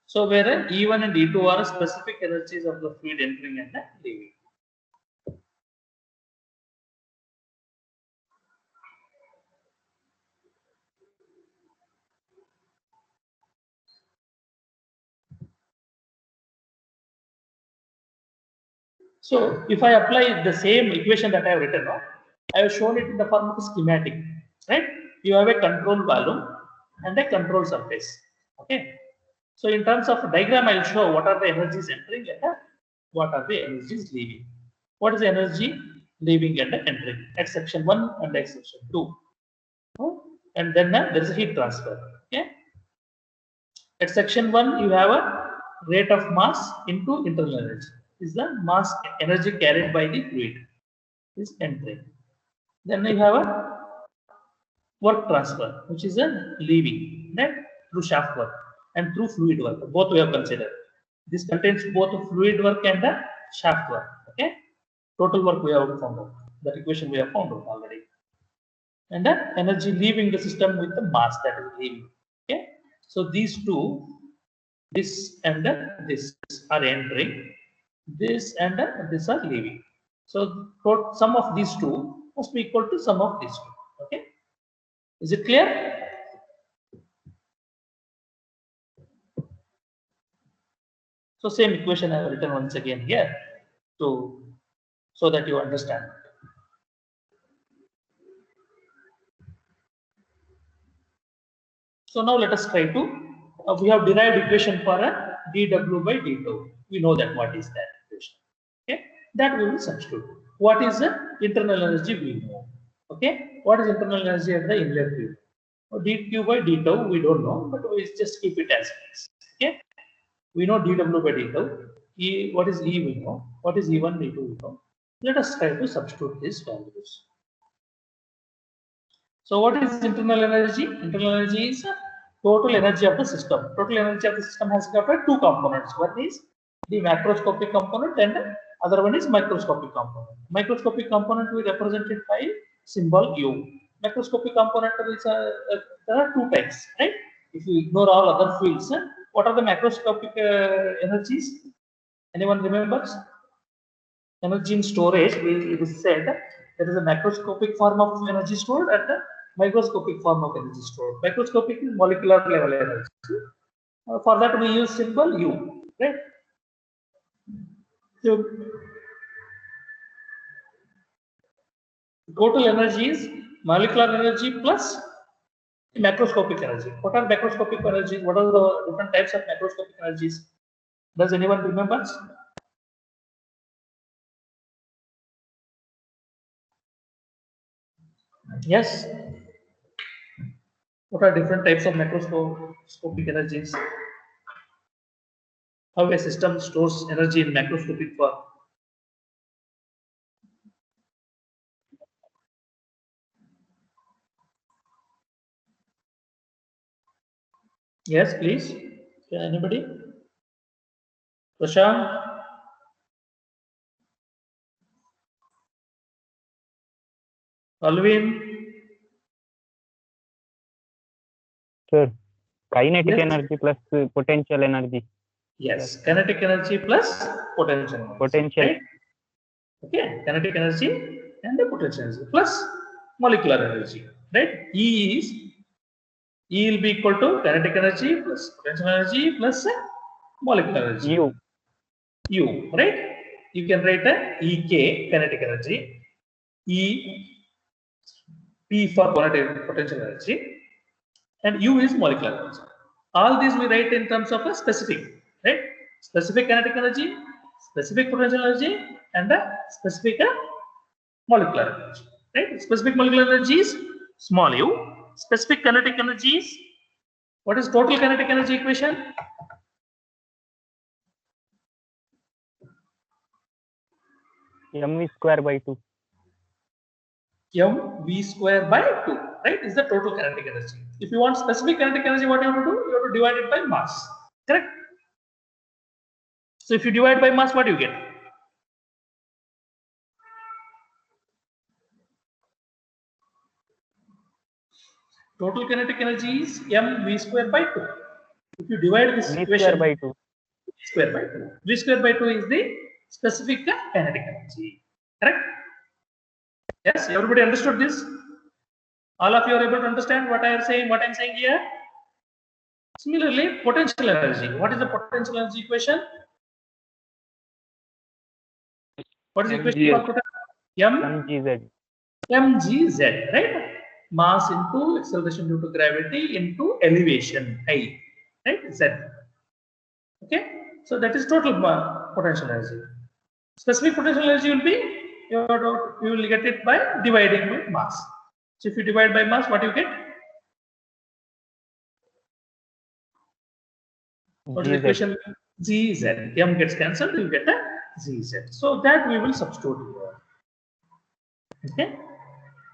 So where E1 and E2 are specific energies of the fluid entering and leaving. So if I apply the same equation that I have written now, I have shown it in the form of a schematic, right? You have a control volume and a control surface. Okay. So in terms of diagram, I'll show what are the energies entering and what are the energies leaving. What is the energy leaving and entering at section 1 and at section 2. And then there is a heat transfer. Okay. At section 1, you have a rate of mass into internal energy. Is the mass energy carried by the fluid is entering. Then you have a work transfer, which is a leaving, right? Through shaft work and through fluid work. Both we have considered. This contains both fluid work and the shaft work. Okay. Total work we have found out. That equation we have found out already. And the energy leaving the system with the mass that is leaving. Okay. So these two, this and this are entering, this and this are leaving. So sum of these two must be equal to sum of these two. Okay. Is it clear? So same equation I have written once again here so that you understand. So now let us try to, we have derived equation for a dW by dτ. We know that what is that equation. Okay, that we will substitute. What is the internal energy we know? Okay, what is internal energy at the inlet field? dQ by dτ we don't know, but we just keep it as is. Okay, we know dW by dτ. What is E we know? What is E1, E2 we know? Let us try to substitute these values. So what is internal energy? Internal energy is total energy of the system. Total energy of the system has got two components. One is the macroscopic component and other one is microscopic component. Microscopic component we represent it by symbol U. Macroscopic component is there are two types, right? If you ignore all other fields, what are the macroscopic energies? Anyone remembers? Energy in storage, it is said there is a macroscopic form of energy stored and a microscopic form of energy stored. Microscopic is molecular level energy. For that we use symbol U, right? So total energy is molecular energy plus macroscopic energy. What are macroscopic energies? What are the different types of macroscopic energies? Does anyone remember? Yes. What are different types of macroscopic energies? How a system stores energy in macroscopic form? Yes, please. Anybody? Prashant? Alvin? Sir, kinetic Yes. energy plus potential energy. Yes, kinetic energy plus potential energy. Potential. Right? Okay, kinetic energy and the potential energy plus molecular energy. Right? E will be equal to kinetic energy plus potential energy plus molecular energy. U, right? You can write a EK, kinetic energy, E P for potential energy, and U is molecular energy. All these we write in terms of a specific, right? Specific kinetic energy, specific potential energy, and a specific molecular energy, right? Specific molecular energy is small u. Specific kinetic energy is, what is total kinetic energy equation? mv square by 2. mv square by 2, right? Is the total kinetic energy. If you want specific kinetic energy, what you have to do? You have to divide it by mass. Correct? So if you divide by mass, what do you get? Total kinetic energy is mv square by 2. If you divide this V equation, square by 2. v square by 2. V square by 2 is the specific kinetic energy. Correct? Yes, everybody understood this? All of you are able to understand what I am saying, what I am saying here? Similarly, potential energy. What is the potential energy equation? What is the equation for potential? mgz. mgz, right? Mass into acceleration due to gravity into elevation, height, right? Z. Okay, so that is total potential energy. Specific potential energy will be you will get it by dividing by mass. So if you divide by mass, what you get? What is the equation? Gz. M gets cancelled, you get a Gz. So that we will substitute here. Okay.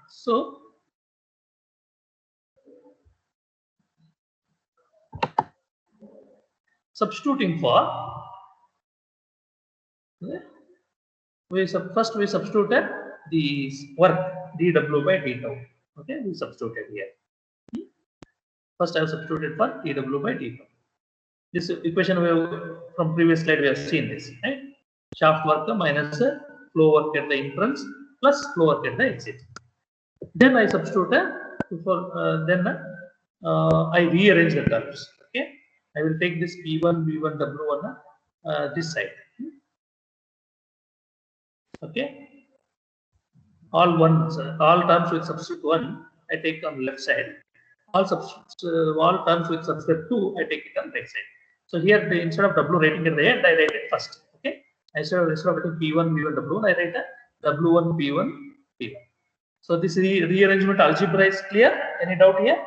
So substituting for first we substituted the work dw by d tau. Okay, we substituted here. First I have substituted for dw by d tau. This equation we have from previous slide we have seen this, right? Shaft work minus flow work at the entrance plus flow work at the exit. Then I substitute I rearrange the curves. Okay, I will take this P1, V1, W1 this side. Okay, all terms with substitute 1 I take on left side. All terms with substitute 2 I take it on right side. So here instead of W writing at the end, I write it first. Okay, instead of writing P1, V1, W1, I write a W1, P1, P1. So this rearrangement algebra is clear. Any doubt here?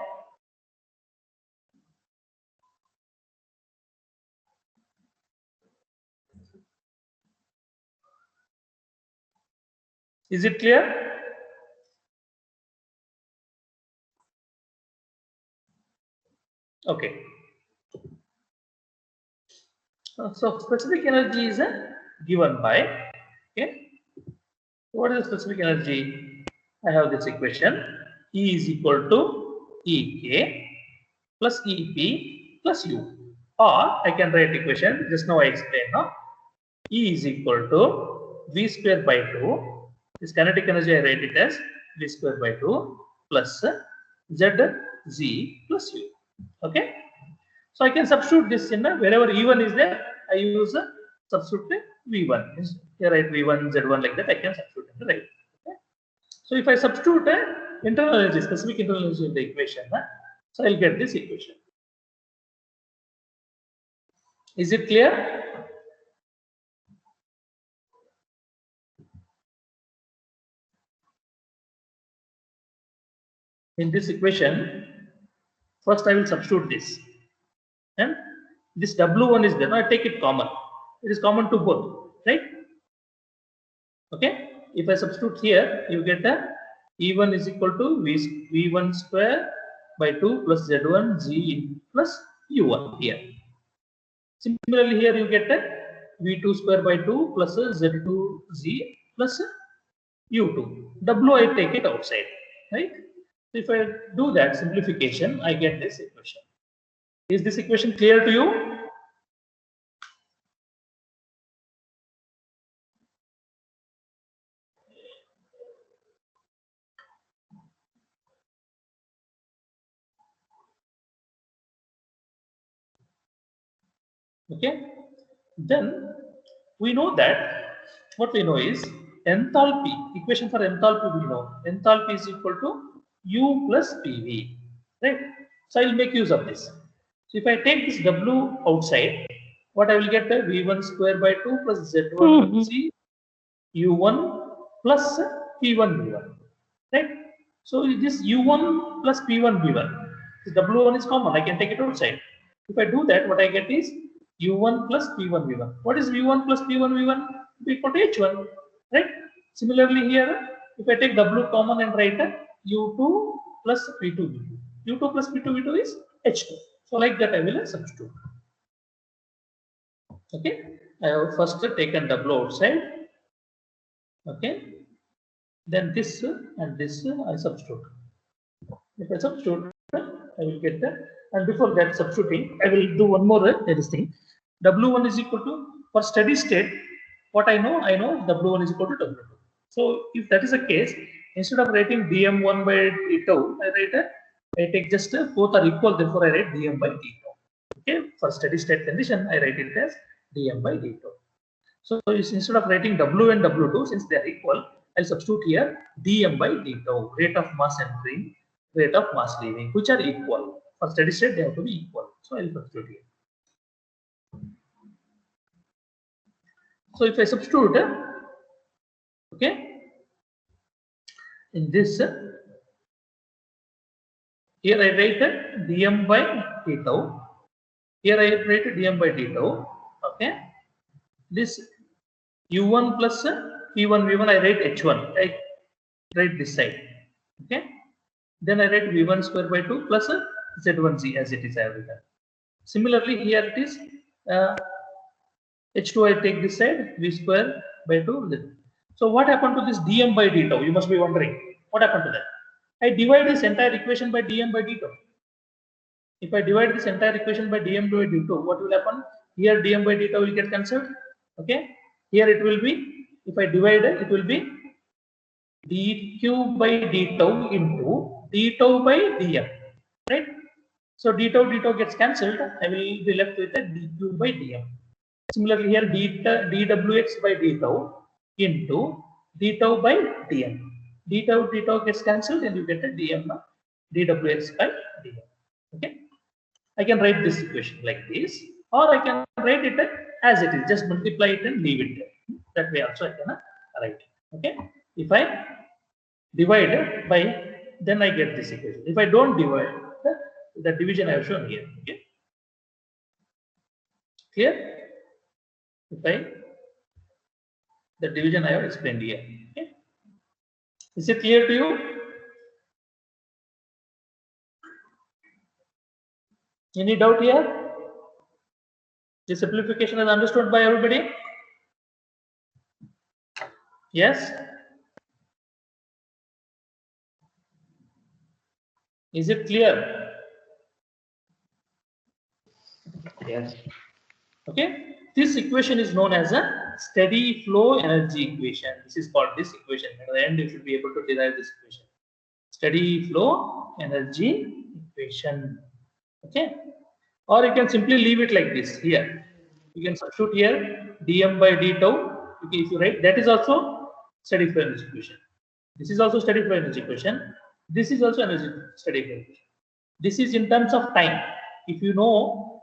Is it clear? Okay. So specific energy is given by, okay. What is the specific energy? I have this equation. E is equal to Ek plus Ep plus U. Or I can write equation, just now I explained now. E is equal to V square by 2. This kinetic energy I write it as V square by 2 plus Z plus U. Okay. So I can substitute this in wherever E1 is there, I use substitute V1. Here write V1, Z1 like that, I can substitute in the right. Okay. So if I substitute internal energy, specific internal energy in the equation, so I'll get this equation. Is it clear? In this equation, first I will substitute this. And this W1 is there. Now I take it common. It is common to both, right? Okay. If I substitute here, you get a E1 is equal to V1 square by 2 plus Z1 G plus U1 here. Similarly, here you get a V2 square by 2 plus Z2 Z plus U2. W I take it outside, right? So if I do that simplification, I get this equation. Is this equation clear to you? Okay. Then we know that what we know is enthalpy. Equation for enthalpy we know. Enthalpy is equal to U plus PV. Right? So I will make use of this. So if I take this W outside, what I will get V1 square by 2 plus Z1 C U1 plus P1 V1. Right? So this U1 plus P1 V1. This W1 is common. I can take it outside. If I do that, what I get is U1 plus P1 V1. What is V1 plus P1 V1? Equal to H1. Right? Similarly here, if I take W common and write U2 plus P2 V2. U2 plus P2 V2 is H2. So like that I will substitute. Okay, I have first taken W outside. Okay, then this and this I substitute. If I substitute, I will get that. And before that substituting, I will do one more this thing. W1 is equal to, for steady state, what I know W1 is equal to W2. So if that is the case, instead of writing dm1 by d2, I take just both are equal, therefore I write dm by d2. Okay, for steady state condition, I write it as dm by d2. So instead of writing W and W2, since they are equal, I'll substitute here dm by d2, rate of mass entering, rate of mass leaving, which are equal. For steady state, they have to be equal. So I'll substitute here. So if I substitute, okay, in this, here I write dm by d tau. Here I write dm by d tau. Okay, this u1 plus p1 v1, I write h1. I write this side. Okay, then I write v1 square by 2 plus z1z as it is I have written. Similarly, here it is h2, I take this side, v square by 2. So what happened to this dm by d tau? You must be wondering what happened to that. I divide this entire equation by dm by d tau. If I divide this entire equation by dm by d2, what will happen? Here dm by d tau will get cancelled. Okay, here it will be, if I divide it, it will be dq by d tau into d tau by dm, right? So d tau gets cancelled. I will be left with a dq by dm. Similarly, here dwx by d tau into d tau by dm. D tau gets cancelled, and you get a dm dwx by dm. Okay, I can write this equation like this, or I can write it as it is. Just multiply it and leave it there. That way also I can write. Okay, if I divide by, then I get this equation. If I don't divide, the division I have shown here. Okay, clear? If I, the division I have explained here. Okay, is it clear to you? Any doubt here? The simplification is understood by everybody? Yes? Is it clear? Yes. Okay, this equation is known as a steady flow energy equation. This is called this equation. At the end, you should be able to derive this equation. Steady flow energy equation. Okay, or you can simply leave it like this. Here, you can substitute here dm by d tau. Okay, if you write, that is also steady flow energy equation. This is also steady flow energy equation. This is also energy steady flow equation. This is in terms of time. If you know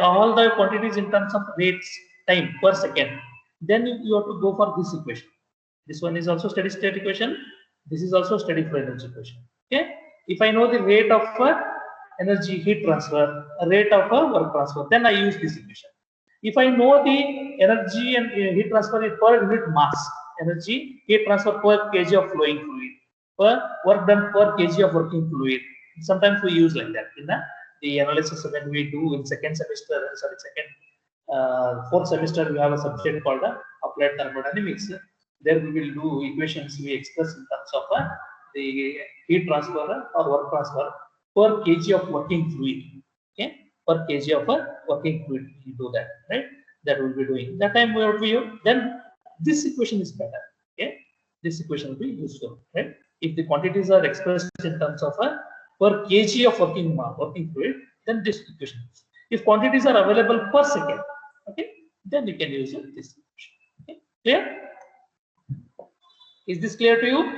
all the quantities in terms of rates, time per second, then you have to go for this equation. This one is also steady state equation. This is also steady flow energy equation. Okay. If I know the rate of energy heat transfer, rate of work transfer, then I use this equation. If I know the energy and heat transfer per unit mass, energy heat transfer per kg of flowing fluid, per work done per kg of working fluid. Sometimes we use like that in the analysis when we do in second fourth semester. We have a subject called applied thermodynamics. There we will do equations we express in terms of the heat transfer or work transfer per kg of working fluid. Okay, per kg of working fluid we do that, right? That will be doing that time. What we use, then this equation is better. Okay, this equation will be useful, right? If the quantities are expressed in terms of per kg of working fluid, then this equation. If quantities are available per second, okay, then you can use this equation. Okay, clear? Is this clear to you?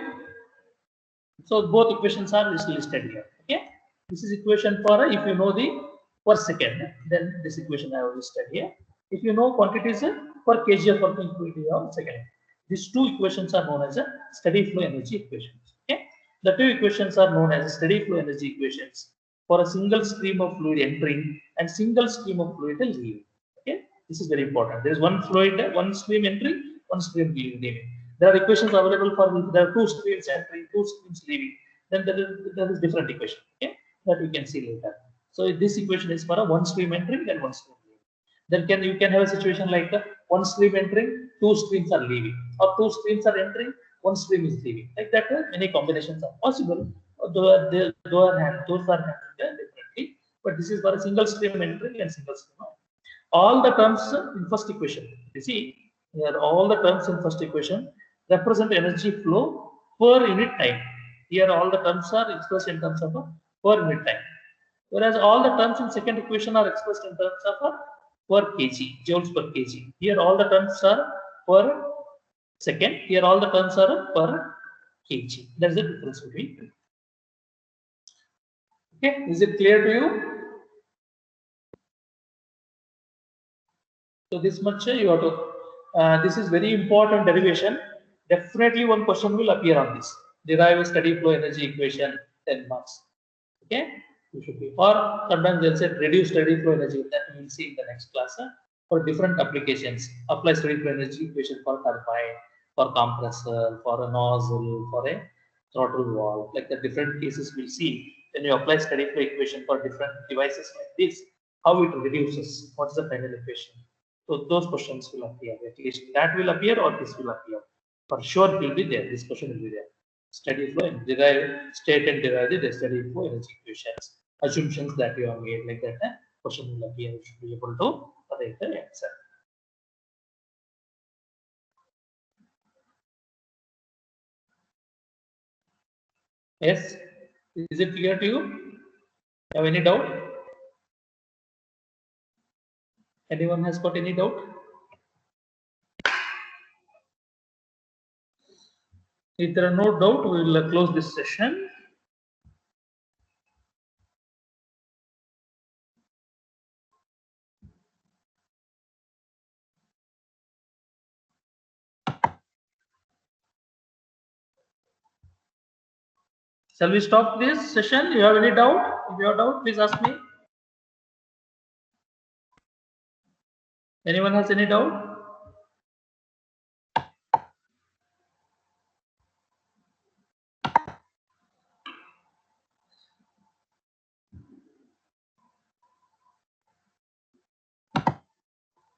So both equations are listed here. Okay, this is equation for if you know the per second, then this equation I have listed here. If you know quantities per kg of working fluid of second, these two equations are known as a steady flow energy equations. Okay, the two equations are known as steady flow energy equations for a single stream of fluid entering and single stream of fluid leaving. Okay, this is very important. There is one fluid, one stream entering, one stream leaving. There are equations available for if there are two streams entering, two streams leaving. Then there is different equation. Okay, that we can see later. So this equation is for a one stream entering and one stream leaving. Then you can have a situation like one stream entering, two streams are leaving, or two streams are entering, one stream is leaving. Like that, many combinations are possible. Those are handled differently. But this is for a single stream entering and single stream out. All the terms in first equation. You see here, all the terms in first equation represent energy flow per unit time. Here, all the terms are expressed in terms of per unit time. Whereas all the terms in second equation are expressed in terms of per kg, joules per kg. Here all the terms are per second. Here all the terms are per kg. That's the difference between. Okay, is it clear to you? So this much you have to. This is very important derivation. Definitely one question will appear on this. Derive a steady flow energy equation, 10 marks. Okay, you should be. Or sometimes they'll say reduce steady flow energy. That we will see in the next class. For different applications, apply steady flow energy equation for turbine, for compressor, for a nozzle, for a throttle valve. Like the different cases we'll see. When you apply steady flow equation for different devices like this, how it reduces, what's the final equation. So those questions will appear. At least that will appear, or this will appear. For sure it will be there. This question will be there. Steady flow and derive, state and derive the steady flow energy equations. Assumptions that you have made like that, question will appear. You should be able to write the answer. Yes, is it clear to you? Have any doubt? Anyone has got any doubt? If there are no doubt, we will close this session. Shall we stop this session? You have any doubt? If you have doubt, please ask me. Anyone has any doubt?